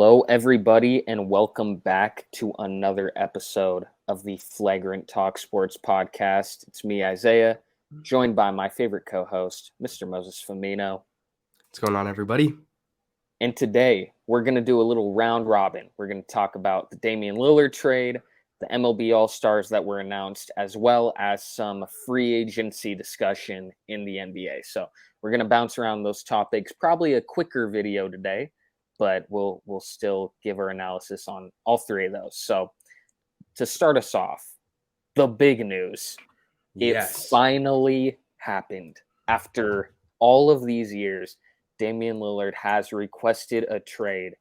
Hello, everybody, and welcome back to another episode of the Flagrant Talk Sports Podcast. It's me, Isaiah, joined by my favorite co-host, Mr. Moses Firmino. What's going on, everybody? And today, we're going to do a little round robin. We're going to talk about the Damian Lillard trade, the MLB All-Stars that were announced, as well as some free agency discussion in the NBA. So we're going to bounce around those topics, probably a quicker video today, but we'll still give our analysis on all three of those. So to start us off, the big news. It finally happened. After all of these years, Damian Lillard has requested a trade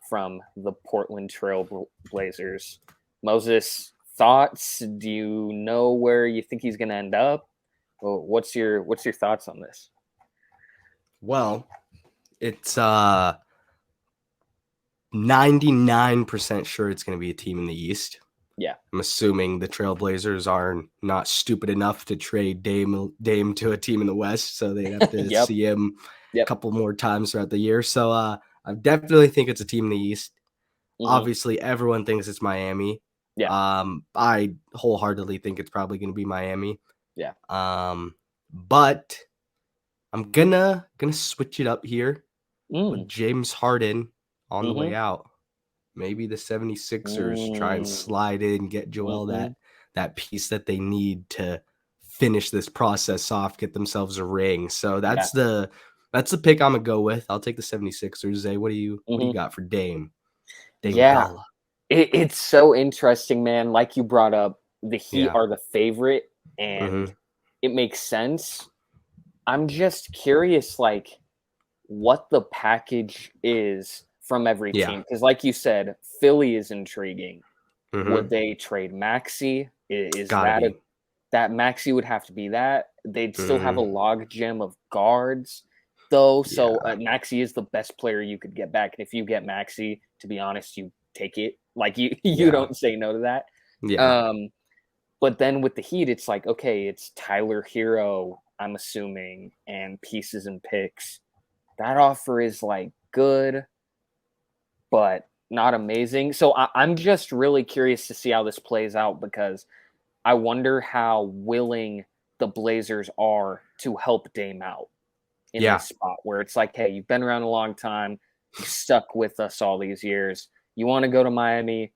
from the Portland Trail Blazers. Moses, thoughts? Do you know where you think he's going to end up? Well, what's your thoughts on this? Well, it's 99% sure it's going to be a team in the East. Yeah. I'm assuming the Trailblazers are not stupid enough to trade Dame to a team in the West, so they have to see him a couple more times throughout the year. So I definitely think it's a team in the East. Mm-hmm. Obviously, everyone thinks it's Miami. Yeah. I wholeheartedly think it's probably going to be Miami. Yeah. But I'm gonna switch it up here with James Harden on the way out. Maybe the 76ers try and slide in, get Joel that piece that they need to finish this process off, get themselves a ring. So that's the pick I'm gonna go with. I'll take the 76ers. Zay, what do you got for Dame? Dalla. It's so interesting, man. Like you brought up, the Heat are the favorite, and it makes sense. I'm just curious, like, what the package is from every team. Because like you said, Philly is intriguing. Would they trade Maxey? Is that Maxey would have to be that? They'd still have a log gem of guards, though. So Maxey is the best player you could get back. And if you get Maxey, to be honest, you take it. Like you don't say no to that. Yeah. But then with the Heat, it's like, okay, it's Tyler Hero, I'm assuming, and pieces and picks. That offer is like good, but not amazing. So I'm just really curious to see how this plays out, because I wonder how willing the Blazers are to help Dame out in this spot where it's like, hey, you've been around a long time, you stuck with us all these years. You want to go to Miami?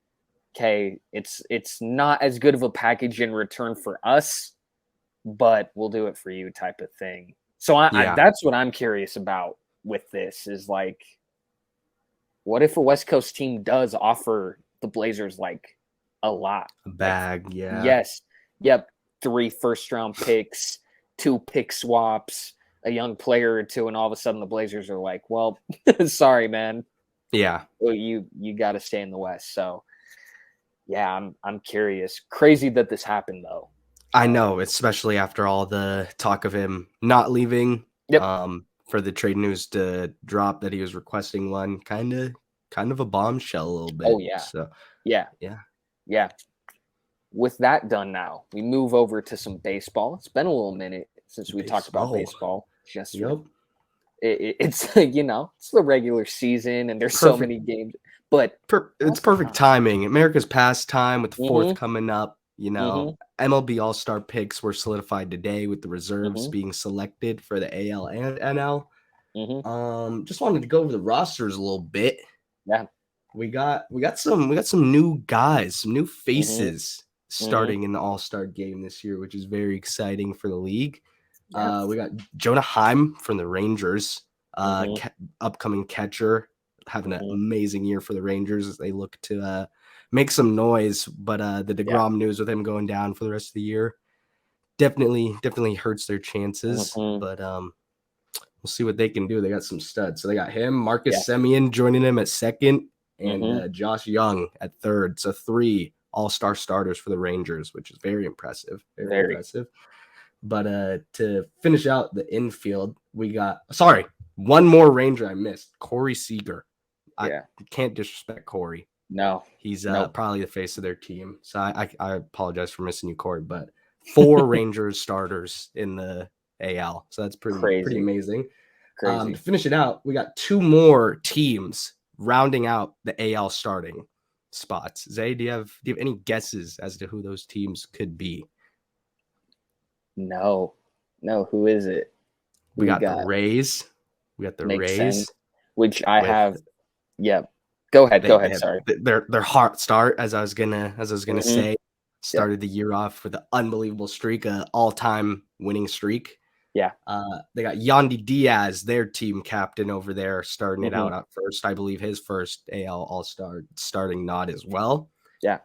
Okay, it's not as good of a package in return for us, but we'll do it for you, type of thing. So I that's what I'm curious about with this, is like, what if a West Coast team does offer the Blazers like a lot? A bag, like, yes. Yep. 3 first-round picks, 2 pick swaps, a young player or 2, and all of a sudden the Blazers are like, well, sorry, man. Yeah. Well, you got to stay in the West. So, yeah, I'm curious. Crazy that this happened, though. I know, especially after all the talk of him not leaving. For the trade news to drop that he was requesting one, kind of a bombshell a little bit. Oh yeah. So yeah. With that done now, we move over to some baseball. It's been a little minute since we talked about baseball. Just it's it's the regular season and there's so many games, but it's perfect timing. America's pastime with the 4th coming up. MLB All-Star picks were solidified today with the reserves being selected for the AL and NL. Just wanted to go over the rosters a little bit. Yeah, we got some new guys, some new faces starting in the All-Star game this year, which is very exciting for the league. We got Jonah Heim from the Rangers, upcoming catcher, having an amazing year for the Rangers as they look to make some noise, but the DeGrom news with him going down for the rest of the year definitely hurts their chances. But we'll see what they can do. They got some studs. So they got him, Marcus Semien joining him at 2nd, and Josh Young at 3rd. So 3 All-Star starters for the Rangers, which is very impressive. Very impressive. But to finish out the infield, we got one more Ranger I missed, Corey Seager. I can't disrespect Corey. No, he's probably the face of their team. So I apologize for missing you, Corey. But 4 Rangers starters in the AL, so that's pretty amazing. Crazy. To finish it out, we got 2 more teams rounding out the AL starting spots. Zay, do you have any guesses as to who those teams could be? No. Who is it? We got the Rays. We got the Makes Rays, sense. Which I with have. Yeah. Go ahead. Sorry. Their hot start, as I was gonna say, started the year off with an unbelievable streak, an all-time winning streak. Yeah. They got Yandy Diaz, their team captain over there, starting it out at first. I believe his first AL All-Star starting nod as well. Yeah.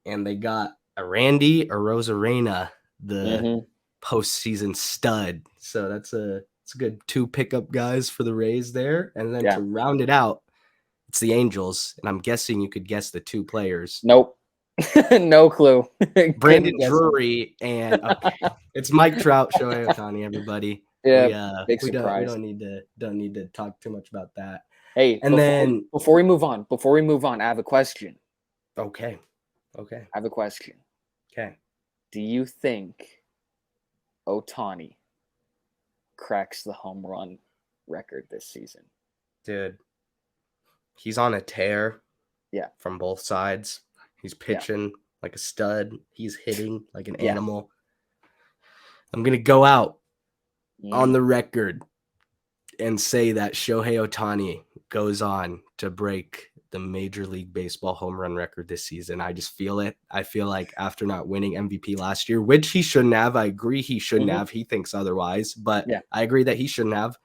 And they got Randy Arozarena, the postseason stud. So it's a good 2 pickup guys for the Rays there. And then to round it out, it's the Angels. And I'm guessing you could guess the 2 players. Nope. No clue. Brandon Drury and it's Mike Trout, Shohei Ohtani, everybody. Yeah, big surprise. We don't need to talk too much about that. Hey, and before we move on, I have a question. Okay. I have a question. Okay. Do you think Ohtani cracks the home run record this season? Dude, he's on a tear. Yeah. From both sides. He's pitching like a stud. He's hitting like an animal. I'm going to go out on the record and say that Shohei Ohtani goes on to break the Major League Baseball home run record this season. I just feel it. I feel like after not winning MVP last year, which he shouldn't have, I agree he shouldn't have. He thinks otherwise, but I agree that he shouldn't have.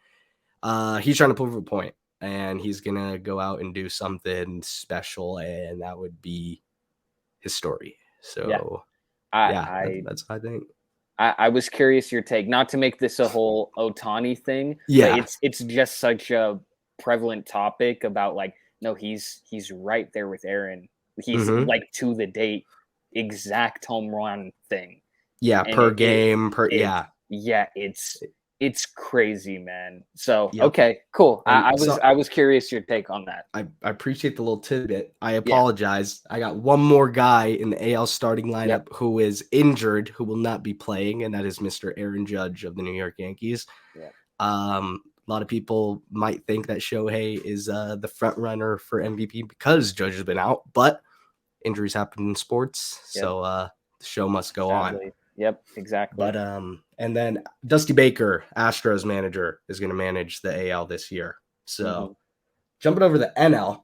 He's trying to prove a point, and he's going to go out and do something special, and that would be his story. So that's what I think. I was curious your take, not to make this a whole Ohtani thing. But it's just such a prevalent topic about like, no, he's right there with Aaron. He's like to the date exact home run thing. Yeah, and per game. It's crazy, man. So okay, cool. I was curious your take on that. I appreciate the little tidbit. I apologize. I got one more guy in the AL starting lineup who is injured, who will not be playing, and that is Mr. Aaron Judge of the New York Yankees. A lot of people might think that Shohei is the front runner for MVP because Judge has been out, but injuries happen in sports, so the show must go on. Yep, exactly. But and then Dusty Baker, Astros manager, is going to manage the AL this year. So jumping over the NL,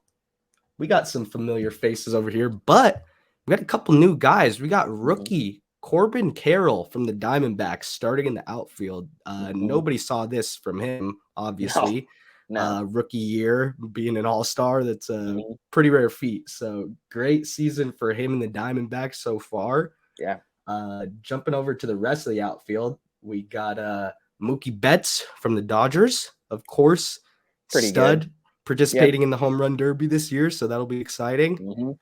we got some familiar faces over here, but we got a couple new guys. We got rookie Corbin Carroll from the Diamondbacks starting in the outfield. Nobody saw this from him, obviously. No. Rookie year, being an all-star, that's a pretty rare feat. So great season for him in the Diamondbacks so far. Yeah. Jumping over to the rest of the outfield, we got Mookie Betts from the Dodgers, of course. Pretty stud, good. Participating in the home run derby this year, so that'll be exciting.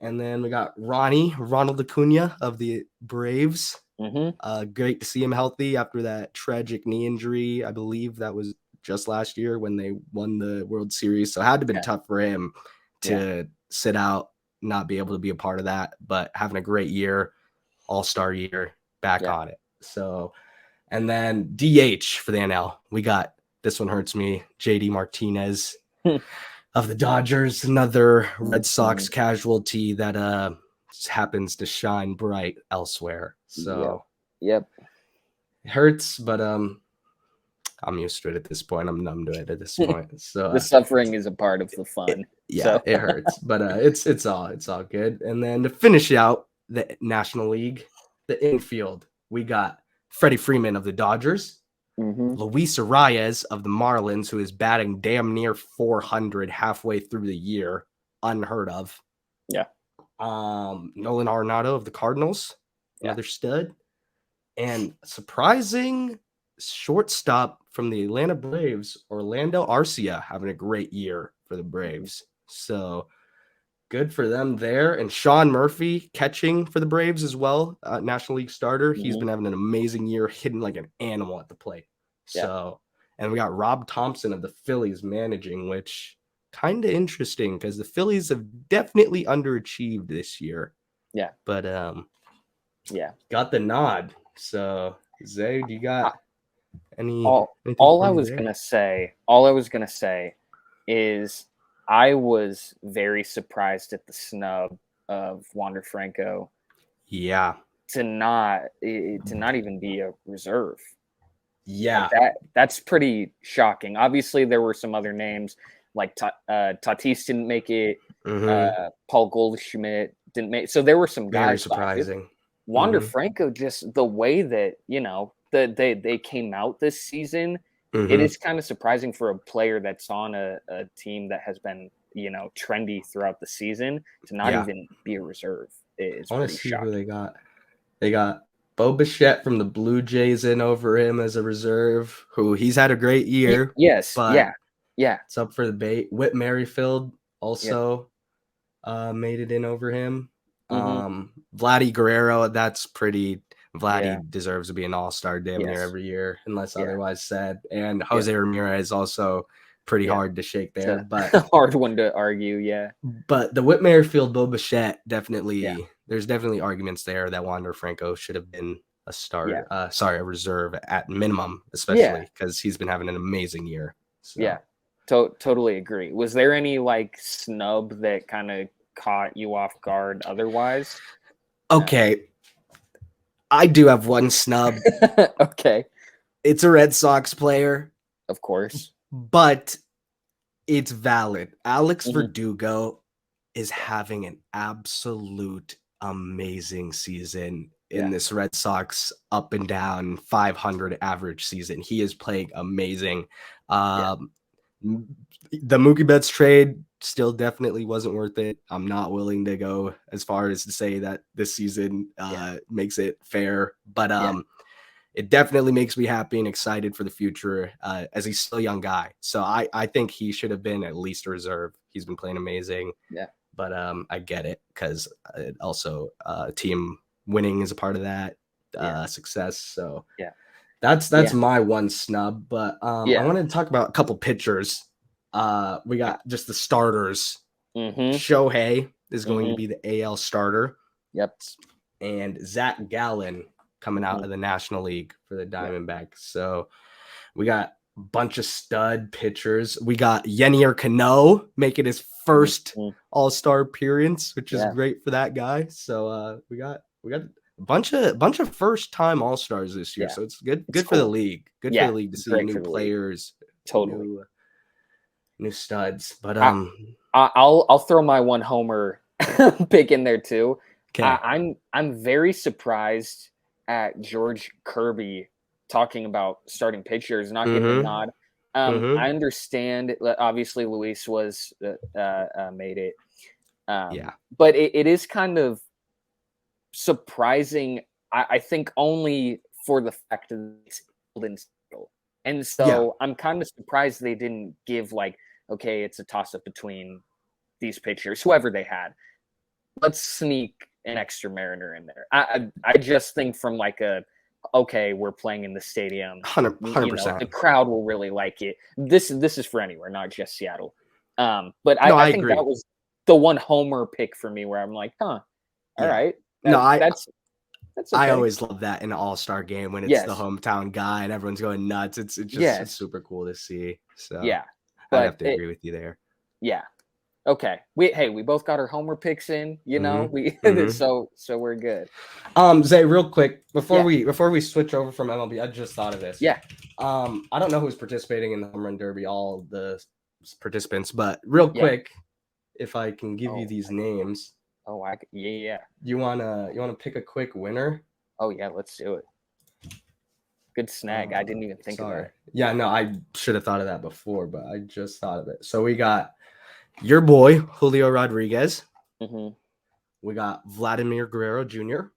And then we got Ronald Acuna of the Braves. Great to see him healthy after that tragic knee injury. I believe that was just last year when they won the World Series, so it had to have been tough for him to sit out, not be able to be a part of that, but having a great year. All-Star year, back on it. So, and then DH for the NL, we got, this one hurts me, JD Martinez of the Dodgers, another Red Sox casualty that happens to shine bright elsewhere. So, it hurts, but I'm used to it at this point. I'm numb to it at this point. So the suffering is a part of the fun. It hurts, but it's all good. And then to finish out the National League, the infield, we got Freddie Freeman of the Dodgers, Luis Arias of the Marlins, who is batting damn near 400 halfway through the year, unheard of. Nolan Arenado of the Cardinals, another stud, and surprising shortstop from the Atlanta Braves, Orlando Arcia, having a great year for the Braves. So good for them there. And Sean Murphy catching for the Braves as well, National League starter. He's been having an amazing year, hitting like an animal at the plate. So, and we got Rob Thompson of the Phillies managing, which kind of interesting because the Phillies have definitely underachieved this year. But got the nod. So Zay, do you got any? All I was gonna say is I was very surprised at the snub of Wander Franco. Yeah. To not even be a reserve. Yeah. Like that's pretty shocking. Obviously, there were some other names like Tatis didn't make it. Paul Goldschmidt didn't make. So there were some guys. Very surprising. Wander Franco, just the way that they came out this season, it is kind of surprising for a player that's on a team that has been trendy throughout the season to not even be a reserve. It's pretty shocking. Who they got. They got Bo Bichette from the Blue Jays in over him as a reserve, who he's had a great year. Yes. But it's up for debate. Whit Merrifield also made it in over him. Vladdy Guerrero, that's pretty. Vladdy deserves to be an all-star damn near every year, unless otherwise said. And Jose Ramirez also pretty hard to shake there, but a hard one to argue. Yeah, but the Whit Merrifield, Bo Bichette, definitely. There's definitely arguments there that Wander Franco should have been a starter. A reserve at minimum, especially because he's been having an amazing year. So. Yeah, totally agree. Was there any like snub that kind of caught you off guard otherwise? Okay. I do have one snub. Okay. It's a Red Sox player. Of course. But it's valid. Alex Verdugo is having an absolute amazing season in this Red Sox up and down 500 average season. He is playing amazing. The Mookie Betts trade still definitely wasn't worth it. I'm not willing to go as far as to say that this season makes it fair, but it definitely makes me happy and excited for the future as he's still a young guy. So I think he should have been at least a reserve. He's been playing amazing. Yeah. But I get it because also team winning is a part of that success. So that's my one snub. But I wanted to talk about a couple pitchers. We got just the starters. Shohei is going to be the AL starter. Yep. And Zach Gallen coming out of the National League for the Diamondbacks. So we got a bunch of stud pitchers. We got Yennier Cano making his first All-Star appearance, which is great for that guy. So we got a bunch of first-time All-Stars this year. So it's good for the league. Good for the league to see new players. Totally. New studs. But I'll throw my one homer pick in there too. Okay. I'm very surprised at George Kirby talking about starting pitchers, not getting a nod. I understand obviously Luis was made it. But it is kind of surprising. I think only for the fact that it's golden still. And so I'm kind of surprised they didn't give okay, it's a toss up between these pitchers, whoever they had. Let's sneak an extra Mariner in there. I just think from okay, we're playing in the stadium. 100%. The crowd will really like it. This is for anywhere, not just Seattle. But I think that was the one homer pick for me where I'm like, all right. That's okay. I always love that in an All-Star game when it's the hometown guy and everyone's going nuts. It's just it's super cool to see. So I have to agree with you there. Yeah. Okay. We both got our homer picks in, so we're good. Zay, real quick, before we switch over from MLB, I just thought of this. Yeah. I don't know who's participating in the home run derby, all the participants, but real quick, if I can give you these names. Oh, You wanna pick a quick winner? Oh yeah, let's do it. Good snag. I didn't even think of that. Yeah, no, I should have thought of that before, but I just thought of it. So we got your boy, Julio Rodriguez. We got Vladimir Guerrero Jr.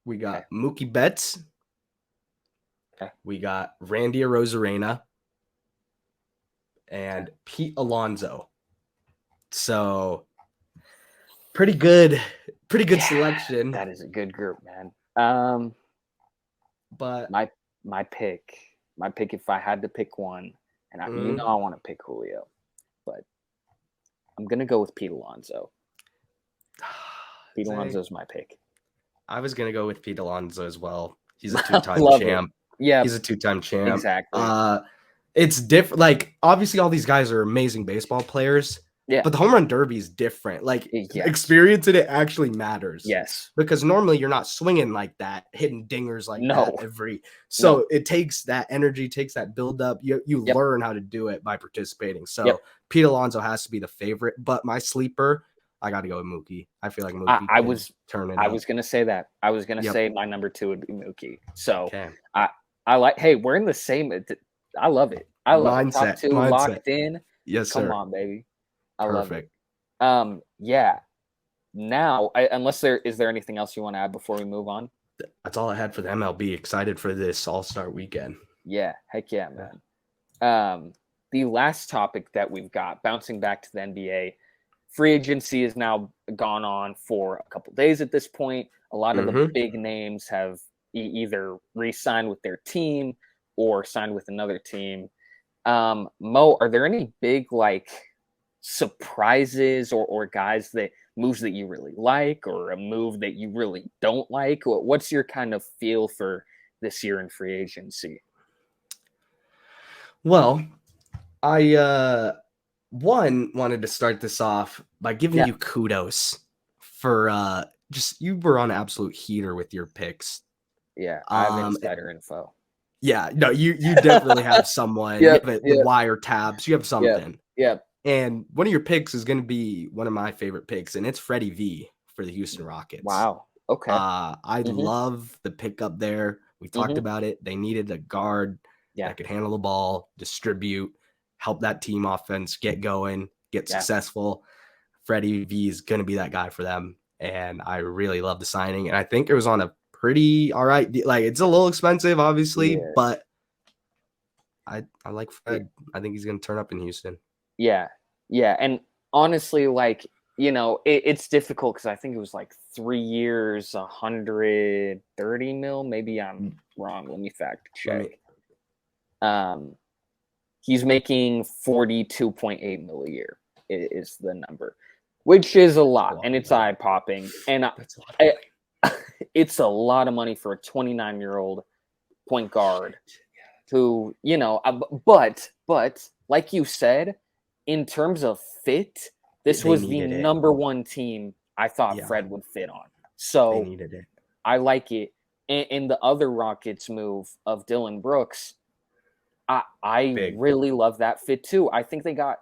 We got Mookie Betts. We got Randy Arozarena. And Pete Alonso. So pretty good selection. That is a good group, man. But my pick, if I had to pick one, and I want to pick Julio, but I'm gonna go with Pete Alonso. Pete Alonso's my pick. I was gonna go with Pete Alonso as well. He's a two-time champ. Yeah, he's a two-time champ. Exactly. It's different. Like, obviously, all these guys are amazing baseball players, Yeah. but the home run derby is different. Like, Yes. experience in it actually matters. Yes. Because normally you're not swinging like that, hitting dingers like that No. every. So No. it takes that energy, takes that build up. You Yep. learn how to do it by participating. So Yep. Pete Alonso has to be the favorite, but my sleeper, I got to go with Mookie. I feel like Mookie I can turn it I up. was gonna say that. I was gonna Yep. say my number 2 would be Mookie. So Okay. I like. Hey, we're in the same. I love it. I love it. Top 2 locked in. Yes, Come sir. on, baby. I Perfect. love it. Yeah. Now, unless is there anything else you want to add before we move on? That's all I had for the MLB. Excited for this All-Star weekend. Yeah, heck yeah, man. The last topic that we've got, bouncing back to the NBA, free agency has now gone on for a couple days at this point. A lot of the big names have either re-signed with their team or signed with another team. Mo, are there any big like surprises or guys that moves that you really like or a move that you really don't like? What's your kind of feel for this year in free agency? Well, I wanted to start this off by giving you kudos for just you were on absolute heater with your picks. Yeah, I have insider info. Yeah, no, you definitely have someone. Yep, You have the wire tabs. You have something. Yep. And one of your picks is going to be one of my favorite picks, and it's Freddie V for the Houston Rockets. Wow. Okay. I love the pickup there. We talked about it. They needed a guard that could handle the ball, distribute, help that team offense get going, get successful. Freddie V is going to be that guy for them. And I really love the signing. And I think it was on a pretty all right deal. Like, it's a little expensive, obviously, but I like Fred. I think he's going to turn up in Houston. Yeah. Yeah. And honestly, like, you know, it's difficult because I think it was like 3 years, 130 mil. Maybe I'm wrong. Let me fact check. He's making 42.8 mil a year is the number, which is a lot, and it's eye popping. And it's a lot of money for a 29-year-old point guard who, you know, but like you said, in terms of fit, this was the number one team I thought Fred would fit on. So I like it. And the other Rockets move of Dylan Brooks, I really love that fit too. I think they got,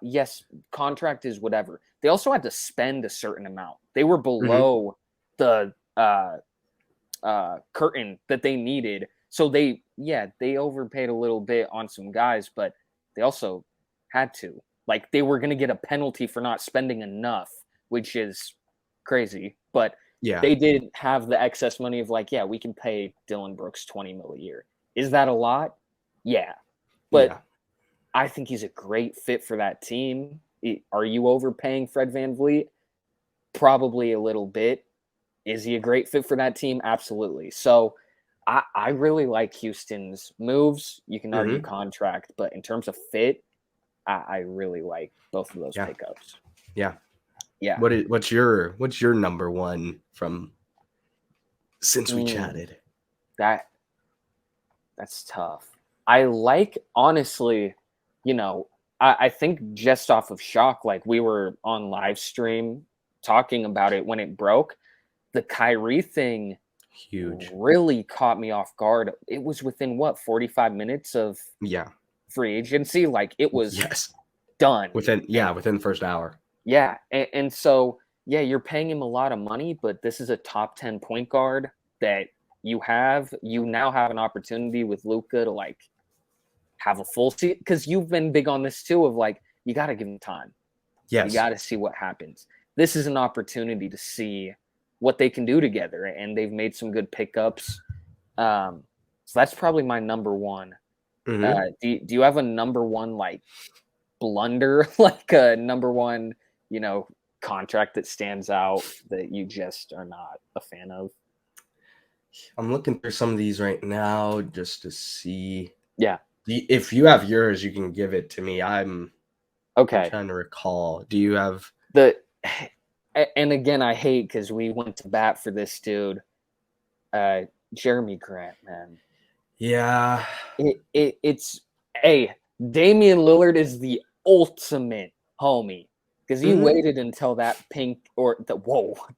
contract is whatever. They also had to spend a certain amount. They were below the curtain that they needed. So they overpaid a little bit on some guys, but they also had to. Like, they were going to get a penalty for not spending enough, which is crazy. But they did have the excess money of like, we can pay Dylan Brooks $20 million a year. Is that a lot? Yeah. But I think he's a great fit for that team. Are you overpaying Fred VanVleet? Probably a little bit. Is he a great fit for that team? Absolutely. So I really like Houston's moves. You can argue contract, but in terms of fit, I really like both of those pickups. Yeah. Yeah. What's your number one from since we chatted? That's tough. I like, honestly, you know, I think just off of shock, like we were on live stream talking about it when it broke, the Kyrie thing really caught me off guard. It was within 45 minutes of free agency. Like, it was done. Within the first hour. Yeah. And so, you're paying him a lot of money, but this is a top 10 point guard that you now have an opportunity with Luka to like have a full season, because you've been big on this too of like, you got to give him time. You got to see what happens. This is an opportunity to see what they can do together, and they've made some good pickups. So that's probably my number one. Do you have a number one like blunder, like a number one, you know, contract that stands out that you just are not a fan of? I'm looking through some of these right now just to see. Yeah. If you have yours, you can give it to me. I'm trying to recall. Do you have and again, I hate because we went to bat for this dude, Jeremy Grant, man. Yeah. It's Damian Lillard is the ultimate homie because he Mhm. waited until that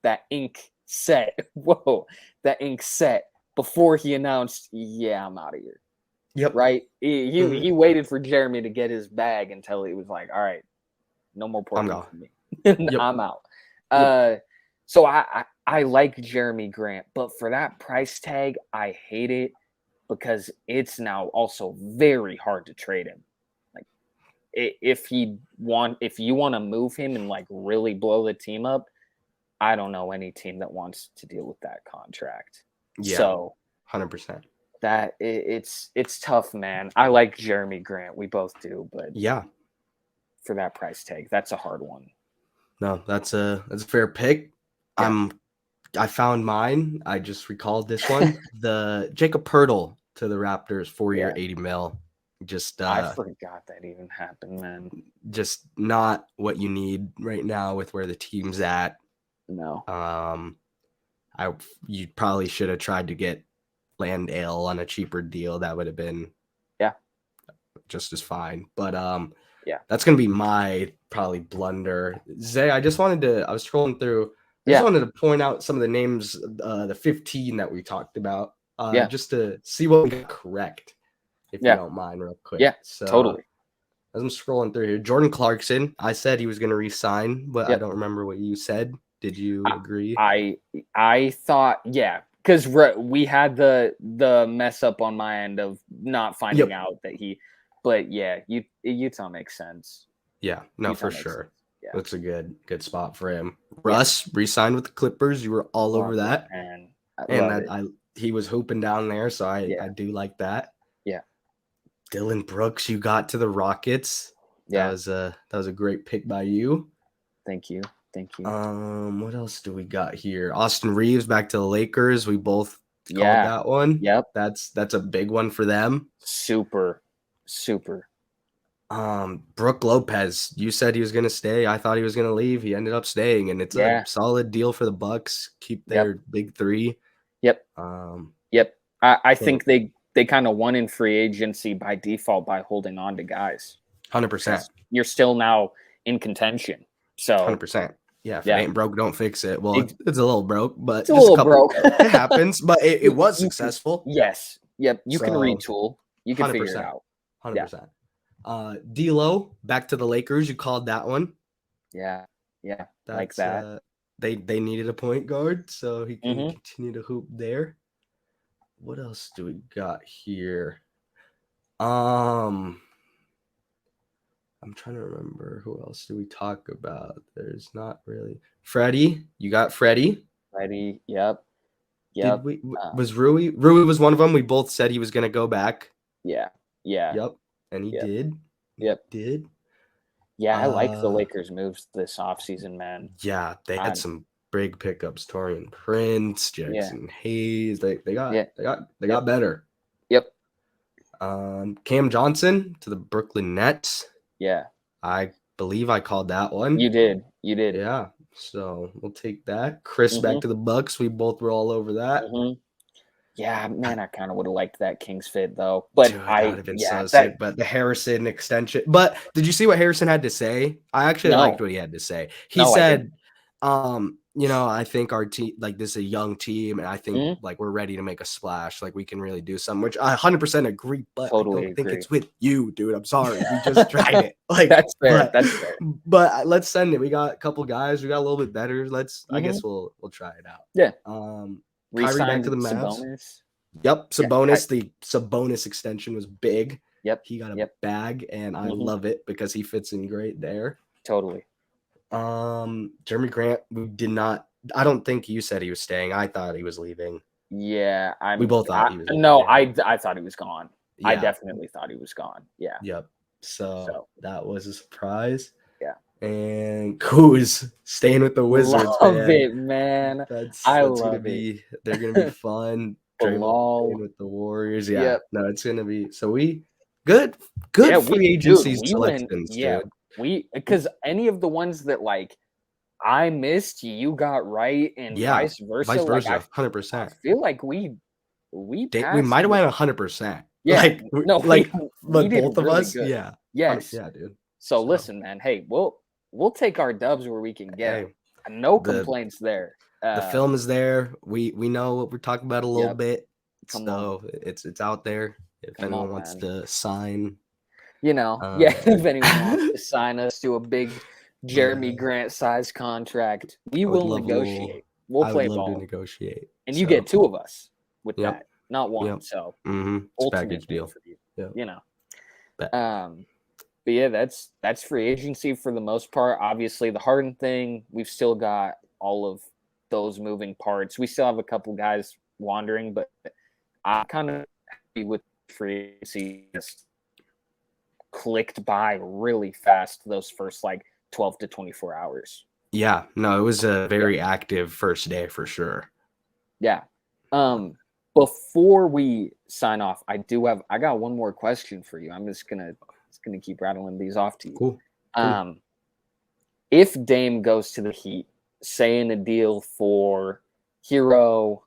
that ink set. That ink set before he announced, yeah, I'm out of here. Yep. Right? He waited for Jeremy to get his bag until he was like, all right, no more I'm Portland gone. for me. Yep. I'm out. Yep. So I like Jeremy Grant, but for that price tag, I hate it because it's now also very hard to trade him. Like if you want to move him and like really blow the team up, I don't know any team that wants to deal with that contract. Yeah. So 100%. that it's tough, man. I like Jeremy Grant. We both do, but yeah, for that price tag, that's a hard one. No, that's a fair pick. Yeah. I found mine. I just recalled this one. The Jacob Poeltl to the Raptors, 4-year, $80 million. Just I forgot that even happened, man. Just not what you need right now with where the team's at. No. You probably should have tried to get Landale on a cheaper deal. That would have been just as fine. But that's gonna be my probably blunder. Zay, I was scrolling through. I just wanted to point out some of the names, the 15 that we talked about, just to see what we got correct, if you don't mind, real quick. Yeah, so, totally. As I'm scrolling through here, Jordan Clarkson, I said he was going to re-sign, but I don't remember what you said. Did you agree? I thought, because we had the mess up on my end of not finding out that but Utah makes sense. Yeah, no, Utah for sure. Yeah. That's a good spot for him. Russ re-signed with the Clippers. You were all over that. He was hooping down there, so I do like that. Yeah. Dylan Brooks, you got to the Rockets. Yeah. That was a great pick by you. Thank you. What else do we got here? Austin Reeves back to the Lakers. We both called that one. Yep. That's a big one for them. Super. Brook Lopez, you said he was going to stay. I thought he was going to leave. He ended up staying, and it's a solid deal for the Bucks. Keep their big three. Yep. I think they kind of won in free agency by default by holding on to guys. 100%. You're still now in contention. So 100%. Yeah, if it ain't broke, don't fix it. Well, it's a little broke, but it's a little broke. It happens, but it was successful. Yes. Yep. You can retool. You can figure it out. 100%. D'Lo back to the Lakers. You called that one. Yeah. Like that. They needed a point guard, so he can continue to hoop there. What else do we got here? I'm trying to remember who else do we talk about. There's not really Freddie. You got Freddie. Yep. Did we was Rui? Rui was one of them. We both said he was going to go back. Yeah. Yep. And he did. Did. Yeah, I like the Lakers moves this offseason, man. Yeah, they had some big pickups. Taurean Prince, Jackson Hayes. They got better. Yep. Cam Johnson to the Brooklyn Nets. Yeah. I believe I called that one. You did. Yeah. So we'll take that. Chris back to the Bucks. We both were all over that. Yeah, man, I kind of would have liked that Kings fit though. But that would have been so sick. But the Harrison extension. But did you see what Harrison had to say? I actually liked what he had to say. He said, I think our team, like, this is a young team, and I think like we're ready to make a splash. Like, we can really do something, which I 100% agree. But totally I don't think it's with you, dude. I'm sorry. We just tried it. Like, that's fair. That's fair. But let's send it. We got a couple guys. We got a little bit better. I guess we'll try it out. Yeah. Kyrie back to the Mavs. Sabonis. Yep, Sabonis. The Sabonis extension was big. Yep. He got a bag, and I love it because he fits in great there. Totally. Jeremy Grant, we did not. I don't think you said he was staying. I thought he was leaving. Yeah, we both thought he was leaving. No, I thought he was gone. Yeah. I definitely thought he was gone. Yeah. Yep. So that was a surprise. Yeah. And Kuz staying with the Wizards. Love it, man. I love it. They're gonna be fun. Draymond with the Warriors. Yeah. Yep. No, it's gonna be good free agency selections. Dude. Because any of the ones that like I missed, you got right, and vice versa. 100%. I feel like we might have went 100%. Yeah, Like, no, like, we but did both of really us, good. yeah, Yes. yeah, dude. So listen, man. Hey, we'll take our dubs where we can get Hey, them. No the complaints there. the film is there. We know what we're talking about a little Yep. bit, Come on. so it's out there. If Come anyone on, wants man. to sign, Yeah, if anyone wants to sign us to a big Jeremy yeah, Grant size contract, we I would will love a little. negotiate. We'll I would play love to ball. negotiate. And you So, get two of us with yep, that, not one. yep. So It's a ultimate package win deal. for you. Yep. You know. Bet. But yeah, that's free agency for the most part. Obviously, the Harden thing, we've still got all of those moving parts. We still have a couple guys wandering, but I'm kind of happy with free agency. Just clicked by really fast those first like 12 to 24 hours. Yeah, no, it was a very active first day for sure. Yeah. Before we sign off, I got one more question for you. I'm just gonna keep rattling these off to you. Cool. If Dame goes to the Heat, say in a deal for hero,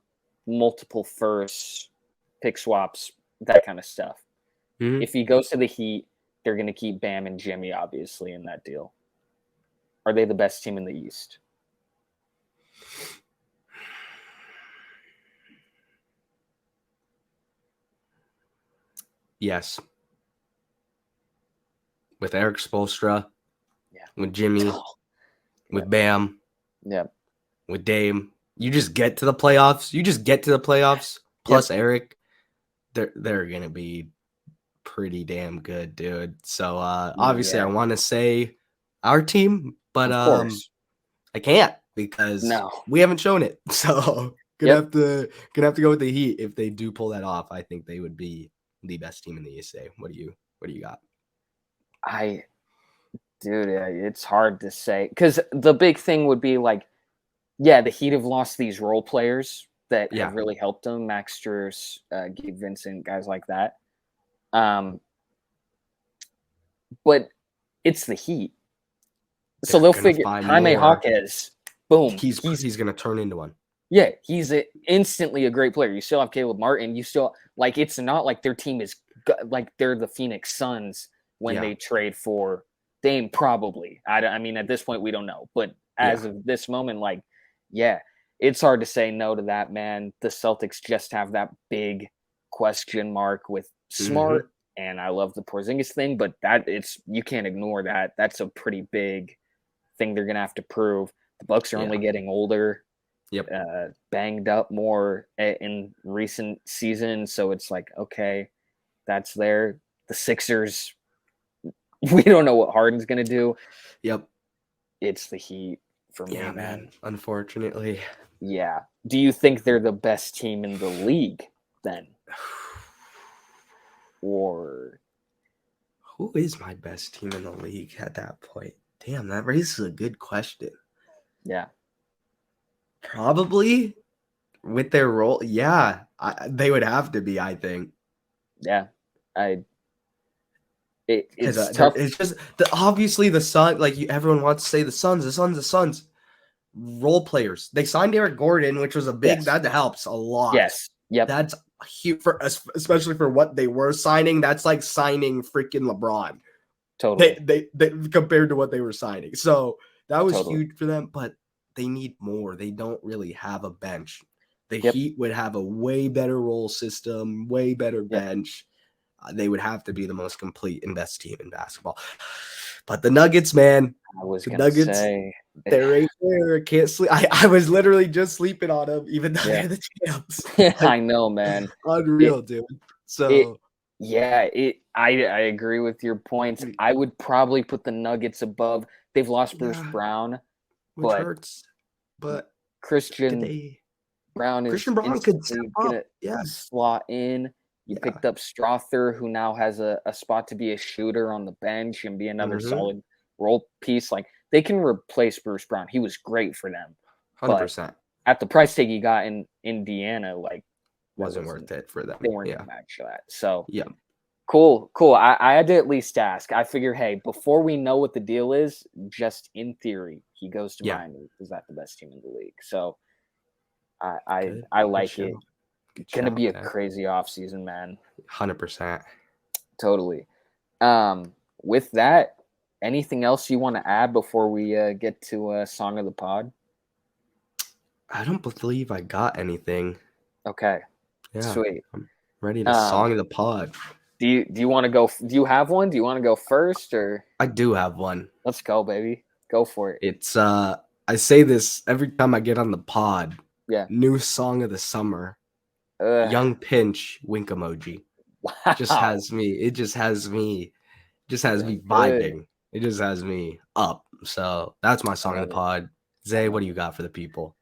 multiple firsts, pick swaps, that kind of stuff. Mhm. If he goes to the Heat, they're going to keep Bam and Jimmy, obviously, in that deal. Are they the best team in the East? Yes. With Eric Spoelstra, Yeah. with Jimmy, with Bam, with Dame. You just get to the playoffs. Plus Eric, they're gonna be pretty damn good, dude. So obviously I want to say our team, but Of course. I can't because we haven't shown it. So gonna have to go with the Heat if they do pull that off. I think they would be the best team in the East. What do you got? Dude, it's hard to say because the big thing would be like, yeah, the Heat have lost these role players that have really helped them. Max Strus, Gabe Vincent, guys like that. But it's the Heat. So they'll figure Jaime Jaquez, boom. He's going to turn into one. Yeah, he's instantly a great player. You still have Caleb Martin. You still like it's not like their team is like they're the Phoenix Suns when they trade for Dame. Probably. I mean, at this point we don't know, but as of this moment, like, yeah, it's hard to say no to that, man. The Celtics just have that big question mark with Smart, and I love the Porzingis thing, but you can't ignore that. That's a pretty big thing they're gonna have to prove. The Bucks are only getting older. Banged up more in recent seasons, so it's like, okay, that's there. The Sixers, we don't know what Harden's gonna do. It's the Heat for me, man. Unfortunately. Yeah. Do you think they're the best team in the league then? Or who is my best team in the league at that point? Damn, that raises a good question. Yeah. Probably with their role. Yeah, they would have to be, I think. Yeah. It's tough. It's just obviously the Sun. Like everyone wants to say the Suns. Role players. They signed Eric Gordon, which was a big. That helps a lot. Yes. Yep. That's huge especially for what they were signing. That's like signing freaking LeBron. Totally. They compared to what they were signing. So that was huge for them. But they need more. They don't really have a bench. The Heat would have a way better role system, way better bench. They would have to be the most complete and best team in basketball. But the Nuggets, man. The Nuggets, say they're right there. I can't sleep. I was literally just sleeping on them, even though they're the champs. I know, man. Unreal, dude. So I agree with your points. I would probably put the Nuggets above. They've lost Bruce Brown, which hurts. But Christian Brown is gonna slot in. You picked up Strother, who now has a spot to be a shooter on the bench and be another solid role piece. Like they can replace Bruce Brown. He was great for them. 100%. At the price tag he got in Indiana, like wasn't worth it for them. They weren't gonna match that. So yeah. Cool. I had to at least ask. I figure, hey, before we know what the deal is, just in theory, he goes to Miami. Is that the best team in the league? So I like it. Gonna be a crazy off season, man. 100%. Totally. With that, anything else you want to add before we get to song of the pod? I don't believe I got anything. Okay. Yeah. Sweet. I'm ready to song of the pod. Do you want to go? Do you have one? Do you want to go first, or? I do have one. Let's go, baby. Go for it. It's I say this every time I get on the pod. Yeah. New song of the summer. Young Pinch wink emoji. Wow. It just has me vibing. Good. It just has me up. So that's my song of the pod. Zay, what do you got for the people?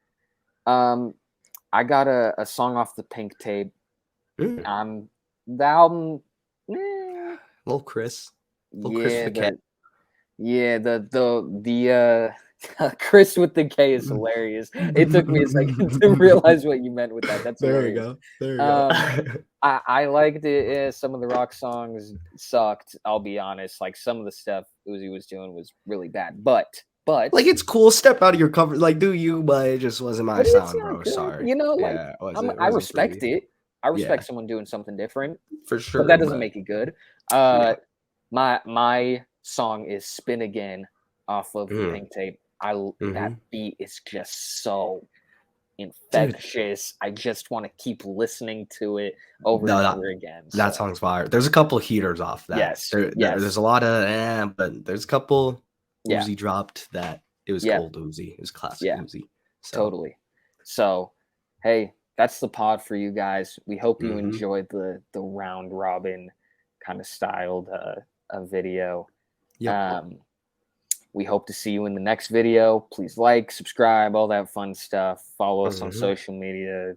I got a song off the Pink Tape. The album, Little Chris. Chris with the K. Yeah, the Chris with the K is hilarious. It took me a second to realize what you meant with that. That's hilarious. There we go. I liked it. Some of the rock songs sucked. I'll be honest. Like some of the stuff Uzi was doing was really bad. But like it's cool. Step out of your comfort. Like do you? But it just wasn't my sound, bro. Good. Sorry. You know, like I respect it. I respect someone doing something different for sure. But that doesn't make it good. My song is "Spin Again" off of the Pink Tape. That beat is just so infectious. Dude. I just want to keep listening to it over and over again. So. That song's fire. There's a couple heaters off that. Yes. There's a lot of but there's a couple Uzi dropped that. It was old Uzi. It was classic Uzi. So. Totally. So, hey, that's the pod for you guys. We hope you enjoyed the round robin kind of styled video. Yep. We hope to see you in the next video. Please like, subscribe, all that fun stuff. Follow us on social media.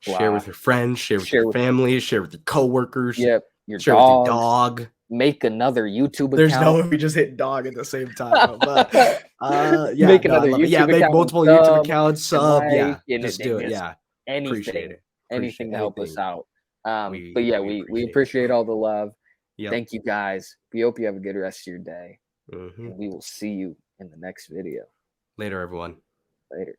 Share with your friends, share with your family, share with your coworkers. Yep. Your share with your dog. Make another YouTube account. There's no way we just hit dog at the same time. But make another YouTube account. Make multiple YouTube accounts. Just do it. Anything. Appreciate it. Anything to help us out. We appreciate all the love. Yep. Thank you guys. We hope you have a good rest of your day. And we will see you in the next video. Later, everyone. Later.